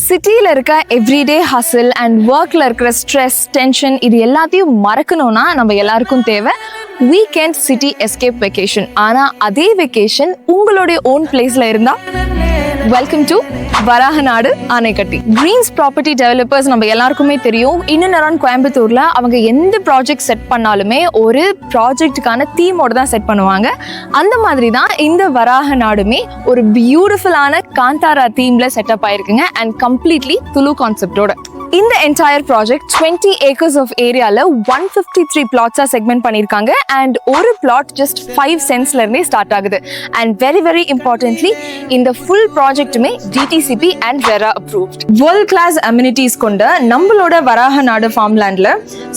சிட்டியில் இருக்க everyday hustle and ஒர்க்கில் இருக்கிற ஸ்ட்ரெஸ் டென்ஷன் இது எல்லாத்தையும் மறக்கணும்னா நம்ம எல்லாருக்கும் தேவை வீக்கெண்ட் சிட்டி எஸ்கேப் வெக்கேஷன். ஆனால் அதே வெக்கேஷன் உங்களுடைய ஓன் பிளேஸில் இருந்தால் welcome to Varaganadu Anaikatti. Greens property developers நம்ம எல்லாருக்குமே தெரியும். இன்னும் அரௌண்ட் கோயம்புத்தூர்ல அவங்க எந்த ப்ராஜெக்ட் செட் பண்ணாலுமே ஒரு ப்ராஜெக்டுக்கான தீமோட தான் செட் பண்ணுவாங்க. அந்த மாதிரி தான் இந்த வராகநாடுமே ஒரு பியூட்டிஃபுல்லான காந்தாரா தீம்ல செட்டப் ஆயிருக்குங்க அண்ட் கம்ப்ளீட்லி துலு கான்செப்டோட. இந்த என்டையர் ப்ராஜெக்ட் 20 acres ஆஃப் ஏரியால 153 plots செக்மெண்ட் பண்ணியிருக்காங்க அண்ட் ஒரு பிளாட் ஜஸ்ட் 5 cents இருந்தே ஸ்டார்ட் ஆகுது. அண்ட் வெரி வெரி இம்பார்ட்டன்ட்லி இந்த ஃபுல் ப்ராஜெக்ட்டுமே DTCP and RERA approved. World class amenities கொண்ட நம்மளோட வராகநாடு ஃபார்ம்லேண்ட்ல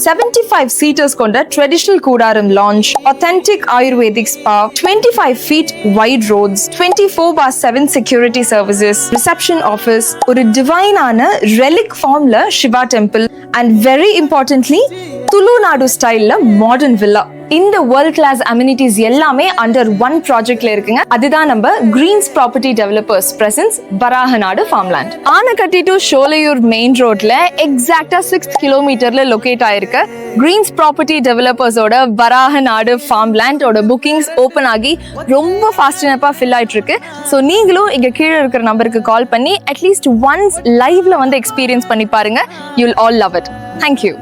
75 seaters கொண்ட ட்ரெடிஷனல் கூடாரம் lounge, authentic Ayurvedic spa, 25 feet wide roads, 24/7 security services, reception office, ஒரு டிவைனான ரெலிக் ஃபார்ம்ல Shiva temple and very importantly Tulu Nadu ஸ்டைல்ல மாடர்ன் வில்லா. இந்த வேர்ல்ட் கிளாஸ் அம்யூனிட்டிஸ் எல்லாமே அண்டர் ஒன் ப்ராஜெக்ட்ல இருக்குங்க. அதுதான் நம்ம Greens property developers presence Varaganadu farmland. Anaikatti to Sholayur main ரோட்ல எக்ஸாக்டா 6 kilometerல லொகேட் ஆயிருக்க கிரீன்ஸ் ப்ராப்பர்ட்டி டெவலப்பர்ஸோட வராகநாடு ஃபார்ம்லேண்டோட புக்கிங்ஸ் ஓப்பன் ஆகி ரொம்ப ஃபாஸ்ட் அண்ட் ஃபில் ஆயிட்டு இருக்கு. ஸோ நீங்களும் இங்க கீழே இருக்கிற நம்பருக்கு கால் பண்ணி அட்லீஸ்ட் ஒன்ஸ் லைவ்ல வந்து எக்ஸ்பீரியன்ஸ் பண்ணி பாருங்க. You will all love it. Thank you.